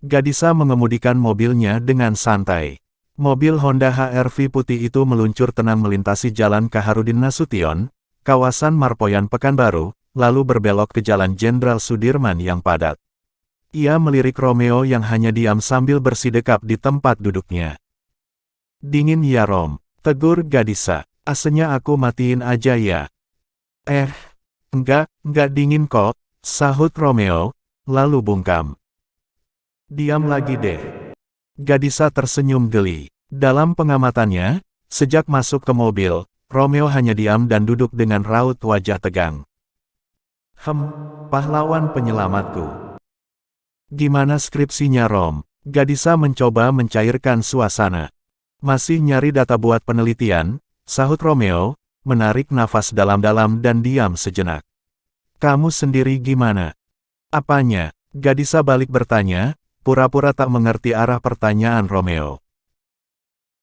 Gadisa mengemudikan mobilnya dengan santai. Mobil Honda HR-V putih itu meluncur tenang melintasi Jalan Kaharudin Nasution, kawasan Marpoyan Pekanbaru, lalu berbelok ke Jalan Jenderal Sudirman yang padat. Ia melirik Romeo yang hanya diam sambil bersidekap di tempat duduknya. "Dingin ya Rom," tegur Gadisa. "Asenya aku matiin aja ya." Enggak dingin kok," sahut Romeo, lalu bungkam. "Diam lagi deh." Gadisa tersenyum geli. Dalam pengamatannya, sejak masuk ke mobil, Romeo hanya diam dan duduk dengan raut wajah tegang. Pahlawan penyelamatku. "Gimana skripsinya Rom?" Gadisa mencoba mencairkan suasana. "Masih nyari data buat penelitian," sahut Romeo, menarik nafas dalam-dalam dan diam sejenak. "Kamu sendiri gimana?" "Apanya?" Gadisa balik bertanya, pura-pura tak mengerti arah pertanyaan Romeo.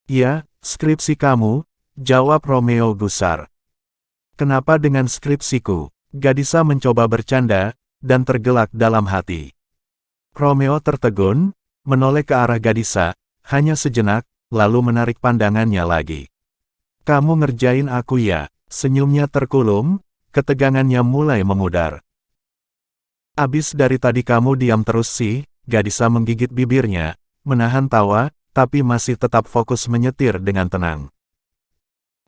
"Ya, skripsi kamu," jawab Romeo gusar. "Kenapa dengan skripsiku?" Gadisa mencoba bercanda, dan tergelak dalam hati. Romeo tertegun, menoleh ke arah Gadisa, hanya sejenak, lalu menarik pandangannya lagi. "Kamu ngerjain aku ya?" Senyumnya terkulum, ketegangannya mulai memudar. "Abis dari tadi kamu diam terus sih," Gadisa menggigit bibirnya, menahan tawa, tapi masih tetap fokus menyetir dengan tenang.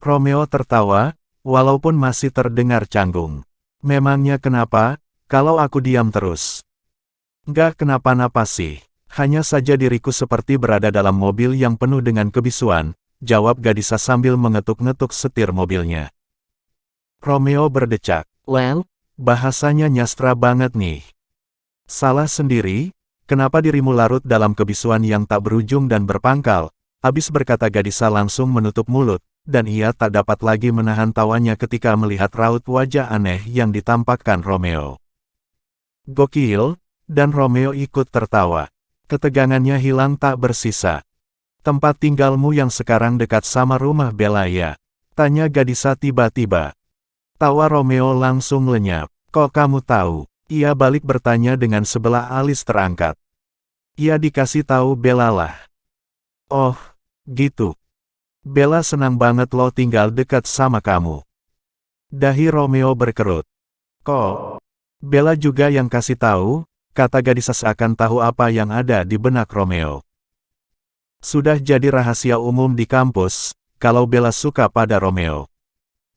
Romeo tertawa, walaupun masih terdengar canggung. "Memangnya kenapa, kalau aku diam terus?" "Nggak kenapa-napa sih. Hanya saja diriku seperti berada dalam mobil yang penuh dengan kebisuan," jawab Gadisa sambil mengetuk-ngetuk setir mobilnya. Romeo berdecak. Bahasanya nyastra banget nih." "Salah sendiri, kenapa dirimu larut dalam kebisuan yang tak berujung dan berpangkal?" Habis berkata Gadisa langsung menutup mulut, dan ia tak dapat lagi menahan tawanya ketika melihat raut wajah aneh yang ditampakkan Romeo. "Gokil," dan Romeo ikut tertawa. Ketegangannya hilang tak bersisa. "Tempat tinggalmu yang sekarang dekat sama rumah Bella ya?" tanya Gadisa tiba-tiba. Tawa Romeo langsung lenyap. "Kok kamu tahu?" ia balik bertanya dengan sebelah alis terangkat. "Ia dikasih tahu Bella lah." "Oh, gitu. Bella senang banget lo tinggal dekat sama kamu." Dahi Romeo berkerut. "Kok? Bella juga yang kasih tahu?" kata Gadisa seakan tahu apa yang ada di benak Romeo. Sudah jadi rahasia umum di kampus, kalau Bella suka pada Romeo.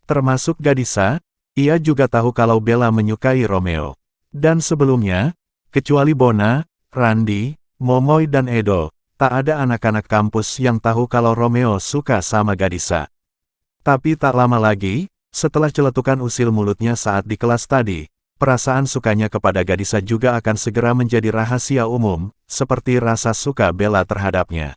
Termasuk Gadisa, ia juga tahu kalau Bella menyukai Romeo. Dan sebelumnya, kecuali Bona, Randi, Momoy dan Edo, tak ada anak-anak kampus yang tahu kalau Romeo suka sama Gadisa. Tapi tak lama lagi, setelah celetukan usil mulutnya saat di kelas tadi, perasaan sukanya kepada Gadisa juga akan segera menjadi rahasia umum, seperti rasa suka Bella terhadapnya.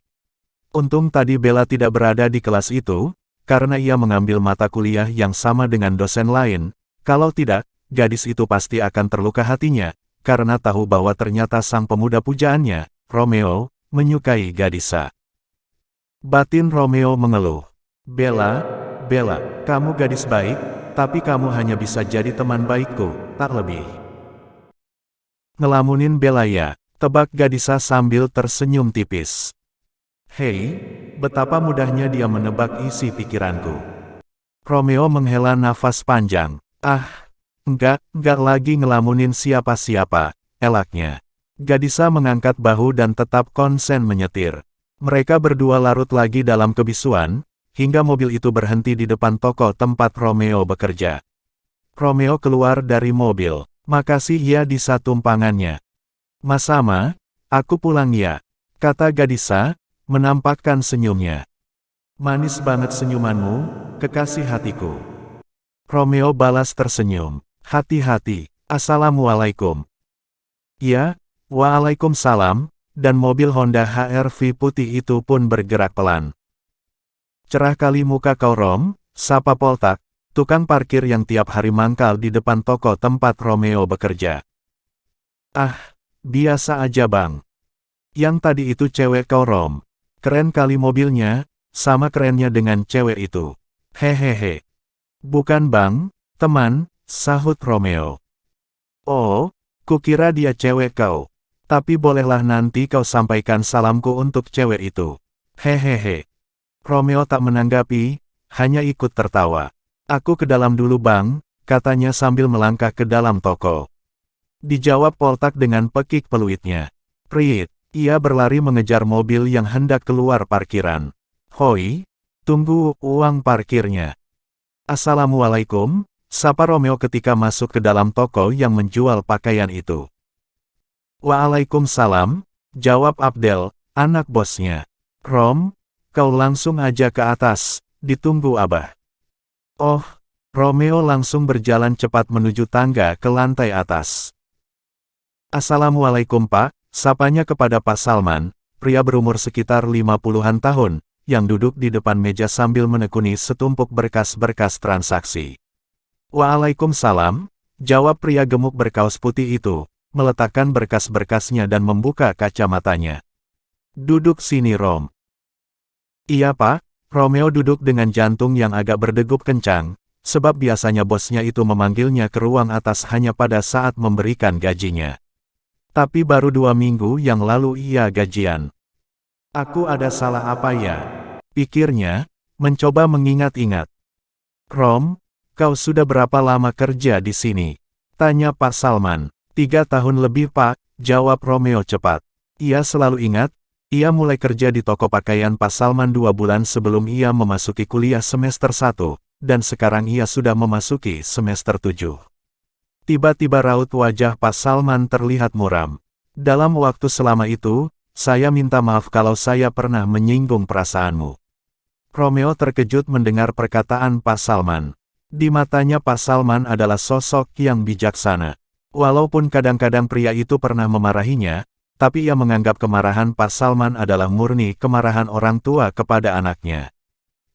Untung tadi Bella tidak berada di kelas itu, karena ia mengambil mata kuliah yang sama dengan dosen lain. Kalau tidak, gadis itu pasti akan terluka hatinya, karena tahu bahwa ternyata sang pemuda pujaannya, Romeo, menyukai Gadisa. Batin Romeo mengeluh. Bella, kamu gadis baik, tapi kamu hanya bisa jadi teman baikku, tak lebih." "Ngelamunin Bella ya?" tebak Gadisa sambil tersenyum tipis. "Hei, betapa mudahnya dia menebak isi pikiranku." Romeo menghela nafas panjang. Enggak lagi ngelamunin siapa-siapa," elaknya. Gadisa mengangkat bahu dan tetap konsen menyetir. Mereka berdua larut lagi dalam kebisuan, hingga mobil itu berhenti di depan toko tempat Romeo bekerja. Romeo keluar dari mobil. "Makasih ya Disa tumpangannya." "Mas-sama, aku pulang ya," kata Gadisa, menampakkan senyumnya. "Manis banget senyumanmu, kekasih hatiku." Romeo balas tersenyum. "Hati-hati, assalamualaikum." "Ya, waalaikumsalam," dan mobil Honda HR-V putih itu pun bergerak pelan. "Cerah kali muka kau Rom," sapa Poltak, tukang parkir yang tiap hari mangkal di depan toko tempat Romeo bekerja. Biasa aja bang." "Yang tadi itu cewek kau Rom. Keren kali mobilnya, sama kerennya dengan cewek itu." "Hehehe. Bukan bang, teman," sahut Romeo. "Oh, kukira dia cewek kau. Tapi bolehlah nanti kau sampaikan salamku untuk cewek itu. Hehehe. Romeo tak menanggapi, hanya ikut tertawa. Aku ke dalam dulu bang, katanya sambil melangkah ke dalam toko. Dijawab Poltak dengan pekik peluitnya. Prit, ia berlari mengejar mobil yang hendak keluar parkiran. Hoi, tunggu uang parkirnya. Assalamualaikum, sapa Romeo ketika masuk ke dalam toko yang menjual pakaian itu. Waalaikumsalam, jawab Abdel, anak bosnya. Rom, kau langsung aja ke atas, ditunggu abah. Oh, Romeo langsung berjalan cepat menuju tangga ke lantai atas. Assalamualaikum Pak, sapanya kepada Pak Salman, pria berumur sekitar 50-an tahun, yang duduk di depan meja sambil menekuni setumpuk berkas-berkas transaksi. Waalaikumsalam, jawab pria gemuk berkaos putih itu, meletakkan berkas-berkasnya dan membuka kacamatanya. Duduk sini Rom. Iya Pak, Romeo duduk dengan jantung yang agak berdegup kencang, sebab biasanya bosnya itu memanggilnya ke ruang atas hanya pada saat memberikan gajinya. Tapi baru 2 minggu yang lalu ia gajian. Aku ada salah apa ya? Pikirnya, mencoba mengingat-ingat. Rom, kau sudah berapa lama kerja di sini? Tanya Pak Salman. 3 tahun lebih Pak, jawab Romeo cepat. Ia selalu ingat, ia mulai kerja di toko pakaian Pak Salman 2 bulan sebelum ia memasuki kuliah semester 1, dan sekarang ia sudah memasuki semester 7. Tiba-tiba raut wajah Pak Salman terlihat muram. Dalam waktu selama itu, saya minta maaf kalau saya pernah menyinggung perasaanmu. Romeo terkejut mendengar perkataan Pak Salman. Di matanya Pak Salman adalah sosok yang bijaksana. Walaupun kadang-kadang pria itu pernah memarahinya, tapi ia menganggap kemarahan Pak Salman adalah murni kemarahan orang tua kepada anaknya.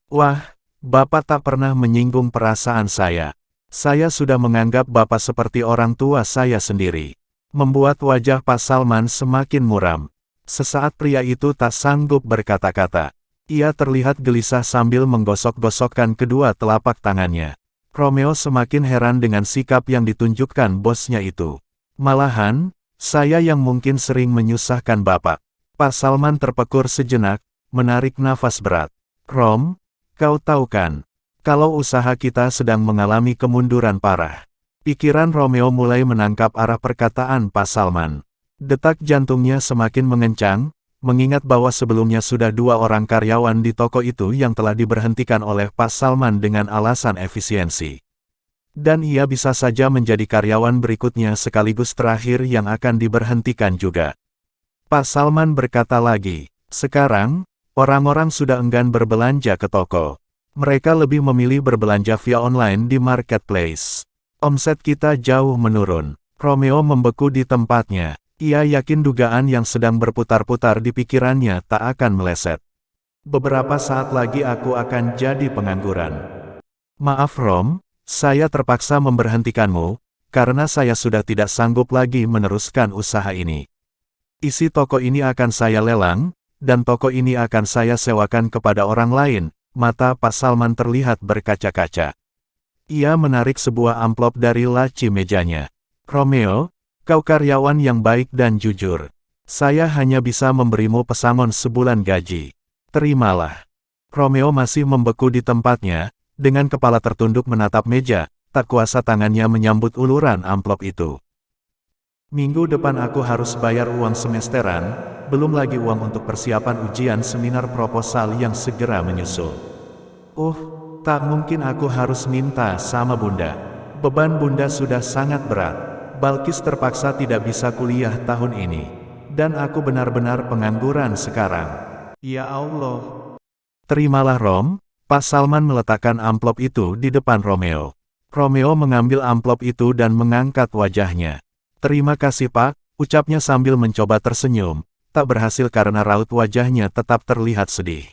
Wah, Bapak tak pernah menyinggung perasaan saya. Saya sudah menganggap Bapak seperti orang tua saya sendiri. Membuat wajah Pak Salman semakin muram. Sesaat pria itu tak sanggup berkata-kata. Ia terlihat gelisah sambil menggosok-gosokkan kedua telapak tangannya. Romeo semakin heran dengan sikap yang ditunjukkan bosnya itu. Malahan, saya yang mungkin sering menyusahkan Bapak. Pak Salman terpekur sejenak, menarik nafas berat. Rom, kau tahu kan, kalau usaha kita sedang mengalami kemunduran parah. Pikiran Romeo mulai menangkap arah perkataan Pak Salman. Detak jantungnya semakin mengencang, mengingat bahwa sebelumnya sudah 2 orang karyawan di toko itu yang telah diberhentikan oleh Pak Salman dengan alasan efisiensi. Dan ia bisa saja menjadi karyawan berikutnya sekaligus terakhir yang akan diberhentikan juga. Pak Salman berkata lagi, sekarang, orang-orang sudah enggan berbelanja ke toko. Mereka lebih memilih berbelanja via online di marketplace. Omset kita jauh menurun. Romeo membeku di tempatnya. Ia yakin dugaan yang sedang berputar-putar di pikirannya tak akan meleset. Beberapa saat lagi aku akan jadi pengangguran. Maaf Rom, saya terpaksa memberhentikanmu, karena saya sudah tidak sanggup lagi meneruskan usaha ini. Isi toko ini akan saya lelang, dan toko ini akan saya sewakan kepada orang lain. Mata Pak Salman terlihat berkaca-kaca. Ia menarik sebuah amplop dari laci mejanya. Romeo, kau karyawan yang baik dan jujur. Saya hanya bisa memberimu pesangon sebulan gaji. Terimalah. Romeo masih membeku di tempatnya, dengan kepala tertunduk menatap meja, tak kuasa tangannya menyambut uluran amplop itu. Minggu depan aku harus bayar uang semesteran, belum lagi uang untuk persiapan ujian seminar proposal yang segera menyusul. Tak mungkin aku harus minta sama Bunda. Beban Bunda sudah sangat berat. Balkis terpaksa tidak bisa kuliah tahun ini. Dan aku benar-benar pengangguran sekarang. Ya Allah. Terimalah Rom, Pak Salman meletakkan amplop itu di depan Romeo. Romeo mengambil amplop itu dan mengangkat wajahnya. Terima kasih Pak, ucapnya sambil mencoba tersenyum, tak berhasil karena raut wajahnya tetap terlihat sedih.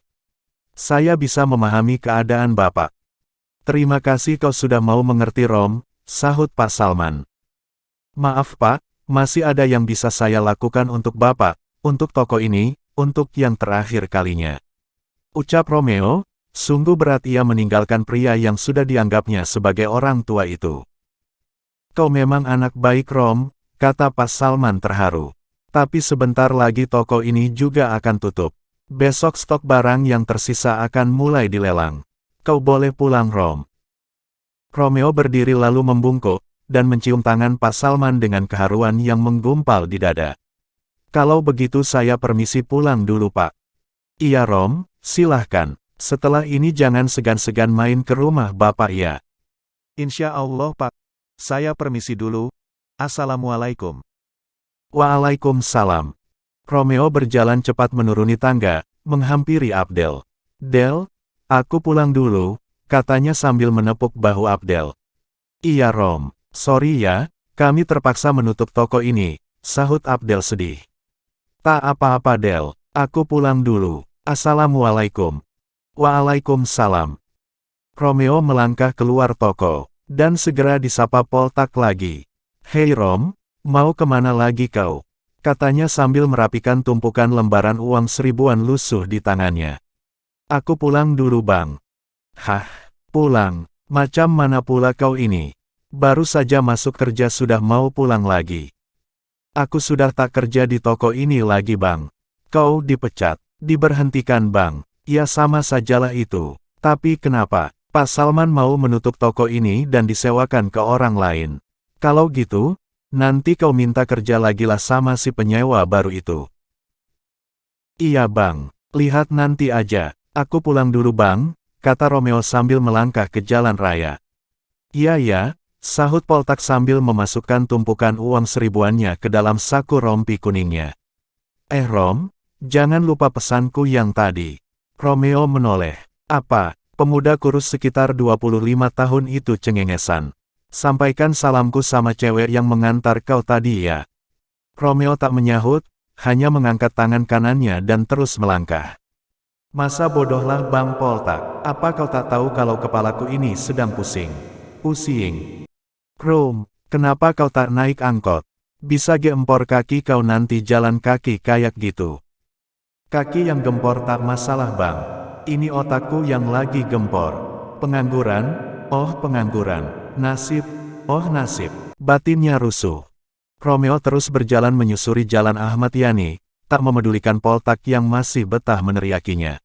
Saya bisa memahami keadaan Bapak. Terima kasih kau sudah mau mengerti Rom, sahut Pak Salman. Maaf Pak, masih ada yang bisa saya lakukan untuk Bapak, untuk toko ini, untuk yang terakhir kalinya. Ucap Romeo, sungguh berat ia meninggalkan pria yang sudah dianggapnya sebagai orang tua itu. Kau memang anak baik Rom, kata Pak Salman terharu. Tapi sebentar lagi toko ini juga akan tutup. Besok stok barang yang tersisa akan mulai dilelang. Kau boleh pulang, Rom. Romeo berdiri lalu membungkuk, dan mencium tangan Pak Salman dengan keharuan yang menggumpal di dada. Kalau begitu saya permisi pulang dulu, Pak. Iya, Rom, silahkan. Setelah ini jangan segan-segan main ke rumah Bapak ya. Insya Allah, Pak. Saya permisi dulu. Assalamualaikum. Waalaikumsalam. Romeo berjalan cepat menuruni tangga, menghampiri Abdel. Del, aku pulang dulu, katanya sambil menepuk bahu Abdel. Iya, Rom. Sorry ya, kami terpaksa menutup toko ini, sahut Abdel sedih. Tak apa-apa, Del. Aku pulang dulu. Assalamualaikum. Waalaikumsalam. Romeo melangkah keluar toko, dan segera disapa Poltak lagi. Hei Rom, mau kemana lagi kau? Katanya sambil merapikan tumpukan lembaran uang 1000-an lusuh di tangannya. Aku pulang dulu, Bang. Hah, pulang? Macam mana pula kau ini? Baru saja masuk kerja sudah mau pulang lagi. Aku sudah tak kerja di toko ini lagi, Bang. Kau dipecat, diberhentikan, Bang. Ya sama sajalah itu. Tapi kenapa Pak Salman mau menutup toko ini dan disewakan ke orang lain? Kalau gitu, nanti kau minta kerja lagi lah sama si penyewa baru itu. Iya, Bang. Lihat nanti aja. Aku pulang dulu, Bang, kata Romeo sambil melangkah ke jalan raya. Iya ya, sahut Poltak sambil memasukkan tumpukan uang 1000-annya ke dalam saku rompi kuningnya. Rom, jangan lupa pesanku yang tadi. Romeo menoleh. Apa? Pemuda kurus sekitar 25 tahun itu cengengesan. Sampaikan salamku sama cewek yang mengantar kau tadi ya. Romeo tak menyahut, hanya mengangkat tangan kanannya dan terus melangkah. Masa bodohlah Bang Poltak, apa kau tak tahu kalau kepalaku ini sedang pusing? Pusing. Rom, kenapa kau tak naik angkot? Bisa gempor kaki kau nanti jalan kaki kayak gitu. Kaki yang gempor tak masalah, Bang. Ini otakku yang lagi gempor. Pengangguran, oh pengangguran. Nasib, oh nasib. Batinnya rusuh. Romeo terus berjalan menyusuri jalan Ahmad Yani, tak memedulikan Poltak yang masih betah meneriakinya.